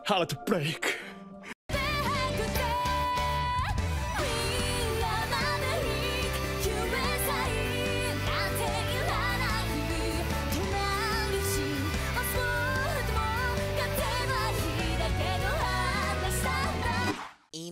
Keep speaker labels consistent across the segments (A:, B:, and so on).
A: Heartbreak.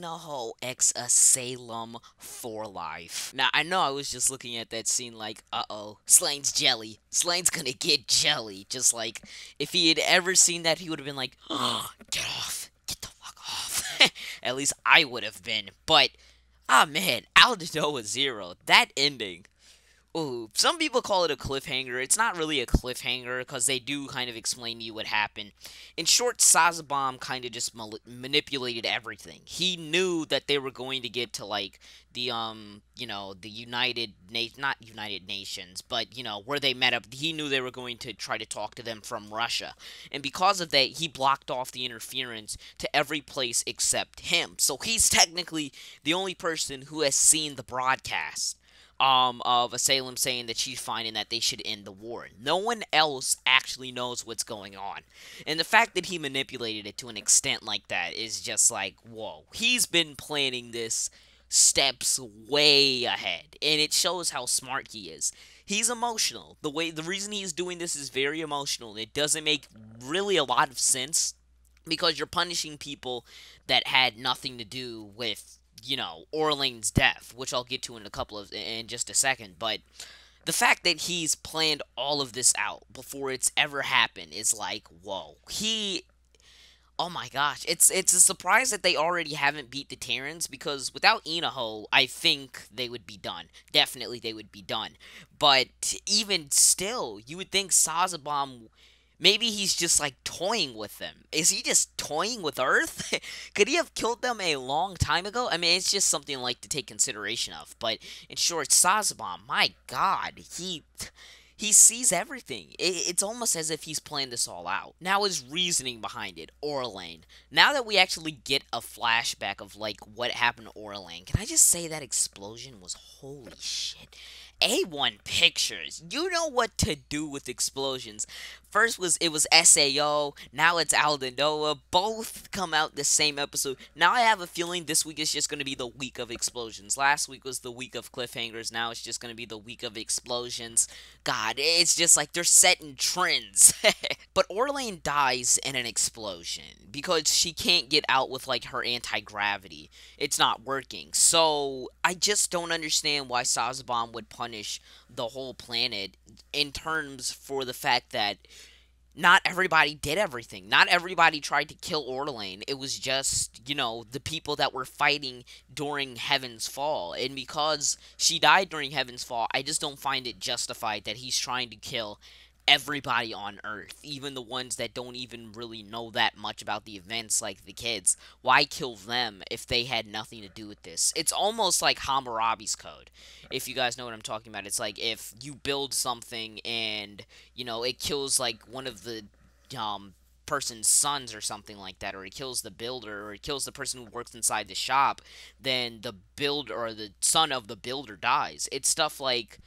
B: Aldnoah X a Salem for life. Now, I know I was just looking at that scene like, uh-oh, Slaine's jelly. Slaine's gonna get jelly. Just like, if he had ever seen that, he would have been like, oh, get off. Get the fuck off. At least I would have been. But, ah, man, Aldnoah.Zero, that ending. Ooh, some people call it a cliffhanger. It's not really a cliffhanger because they do kind of explain to you what happened. In short, Sazabam kind of just manipulated everything. He knew that they were going to get to like the the not United Nations, but where they met up. He knew they were going to try to talk to them from Russia, and because of that, he blocked off the interference to every place except him. So he's technically the only person who has seen the broadcast of Salem saying that she's fine and that they should end the war. No one else actually knows what's going on. And the fact that he manipulated it to an extent like that is just like, whoa. He's been planning this steps way ahead, and it shows how smart he is. He's emotional. The reason he's doing this is very emotional. It doesn't make really a lot of sense because you're punishing people that had nothing to do with Orlane's death, which I'll get to in just a second. But the fact that he's planned all of this out before it's ever happened is like, whoa. Oh my gosh, it's a surprise that they already haven't beat the Terrans, because without Aldnoah, I think they would be done. Definitely they would be done. But even still, you would think Sazabam, maybe he's just like toying with them. Is he just toying with Earth? Could he have killed them a long time ago? I mean, it's just something like to take consideration of. But in short, Sazabam, my god, he sees everything. It's almost as if he's planned this all out. Now his reasoning behind it, Orlane. Now that we actually get a flashback of like what happened to Orlane, can I just say that explosion was holy shit. A1 Pictures. You know what to do with explosions. First it was SAO, now it's Aldnoah. Both come out the same episode. Now I have a feeling this week is just going to be the week of explosions. Last week was the week of cliffhangers. Now it's just going to be the week of explosions. God, it's just like they're setting trends. But Orlane dies in an explosion because she can't get out with like her anti-gravity. It's not working. So I just don't understand why Sazabam would punish the whole planet in terms for the fact that not everybody did everything. Not everybody tried to kill Orlane. It was just, the people that were fighting during Heaven's Fall. And because she died during Heaven's Fall, I just don't find it justified that he's trying to kill everybody on Earth, even the ones that don't even really know that much about the events, like the kids. Why kill them if they had nothing to do with this? It's almost like Hammurabi's Code, if you guys know what I'm talking about. It's like if you build something and, it kills like one of the person's sons or something like that, or it kills the builder, or it kills the person who works inside the shop, then the builder or the son of the builder dies. It's stuff like,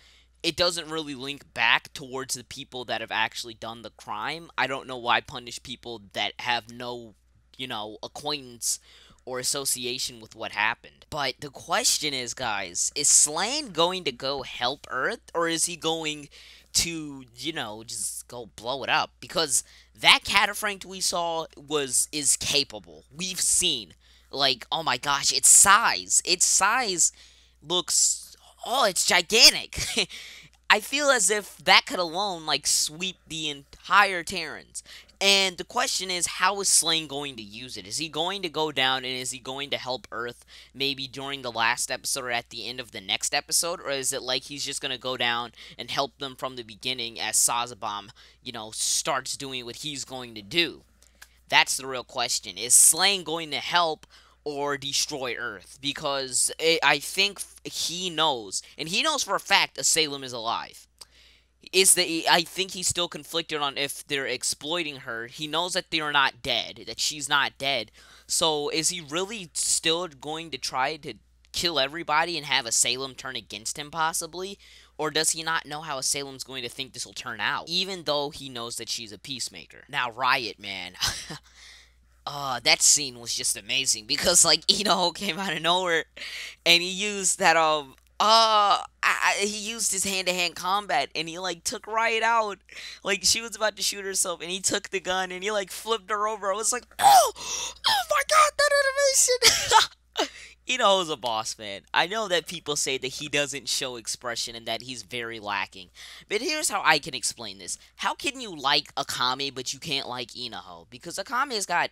B: it doesn't really link back towards the people that have actually done the crime. I don't know why punish people that have no, acquaintance or association with what happened. But the question is, guys, is Slaine going to go help Earth, or is he going to, just go blow it up? Because that Cataphragm we saw is capable. We've seen, like, oh my gosh, its size looks, oh, it's gigantic. I feel as if that could alone, like, sweep the entire Terrans. And the question is, how is Slaine going to use it? Is he going to go down and is he going to help Earth maybe during the last episode or at the end of the next episode? Or is it like he's just going to go down and help them from the beginning as Sazabam, starts doing what he's going to do? That's the real question. Is Slaine going to help or destroy Earth? Because I think he knows, and he knows for a fact Salem is alive. I think he's still conflicted on if they're exploiting her. He knows that they're not dead, that she's not dead. So is he really still going to try to kill everybody and have Salem turn against him possibly? Or does he not know how Salem's going to think this will turn out, even though he knows that she's a peacemaker? Now, Riot, man. That scene was just amazing because, like, Ino came out of nowhere and he used that, he used his hand-to-hand combat and he, like, took Riot out. Like, she was about to shoot herself and he took the gun and he, like, flipped her over. I was like, oh my god, that animation! Ino's a boss, man. I know that people say that he doesn't show expression and that he's very lacking. But here's how I can explain this. How can you like Akame, but you can't like Inoho? Because Akame's got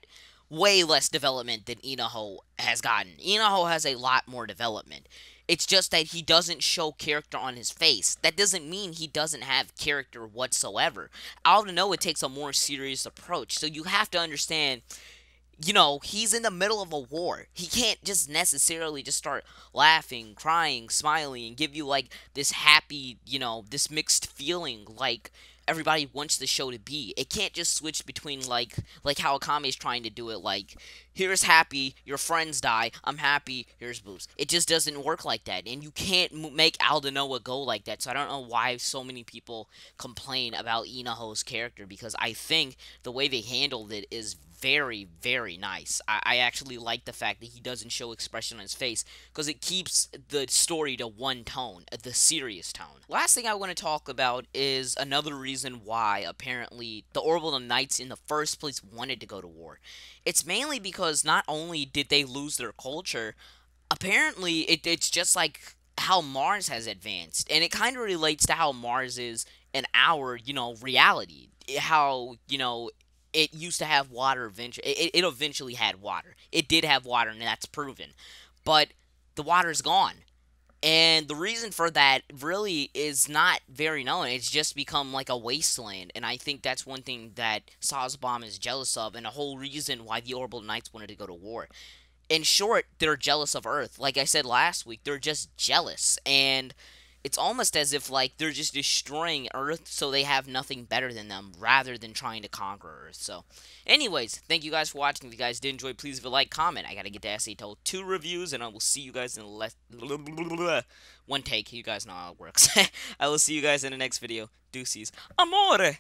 B: way less development than Inoho has gotten. Inoho has a lot more development. It's just that he doesn't show character on his face. That doesn't mean he doesn't have character whatsoever. Aldnoa takes a more serious approach. So you have to understand, you know, he's in the middle of a war. He can't just necessarily just start laughing, crying, smiling, and give you, like, this happy, you know, this mixed feeling, like everybody wants the show to be. It can't just switch between, like how Akame's trying to do it, like, here's happy, your friends die, I'm happy, here's boobs. It just doesn't work like that, and you can't make Aldnoa go like that, so I don't know why so many people complain about Inoho's character, because I think the way they handled it is very, very nice. I actually like the fact that he doesn't show expression on his face, because it keeps the story to one tone, the serious tone. Last thing I want to talk about is another reason why, apparently, the Orbital Knights in the first place wanted to go to war. It's mainly because not only did they lose their culture, apparently it's just like how Mars has advanced, and it kind of relates to how Mars is in our, you know, reality. How, you know, it used to have water eventually. It eventually had water. It did have water, and that's proven. But the water's gone. And the reason for that really is not very known. It's just become like a wasteland. And I think that's one thing that Sazbom is jealous of, and a whole reason why the Orbital Knights wanted to go to war. In short, they're jealous of Earth. Like I said last week, they're just jealous. And it's almost as if, like, they're just destroying Earth so they have nothing better than them, rather than trying to conquer Earth. So, anyways, thank you guys for watching. If you guys did enjoy, please leave a like, comment. I gotta get to SATO 2 reviews, and I will see you guys in one take. You guys know how it works. I will see you guys in the next video. Deuces. Amore!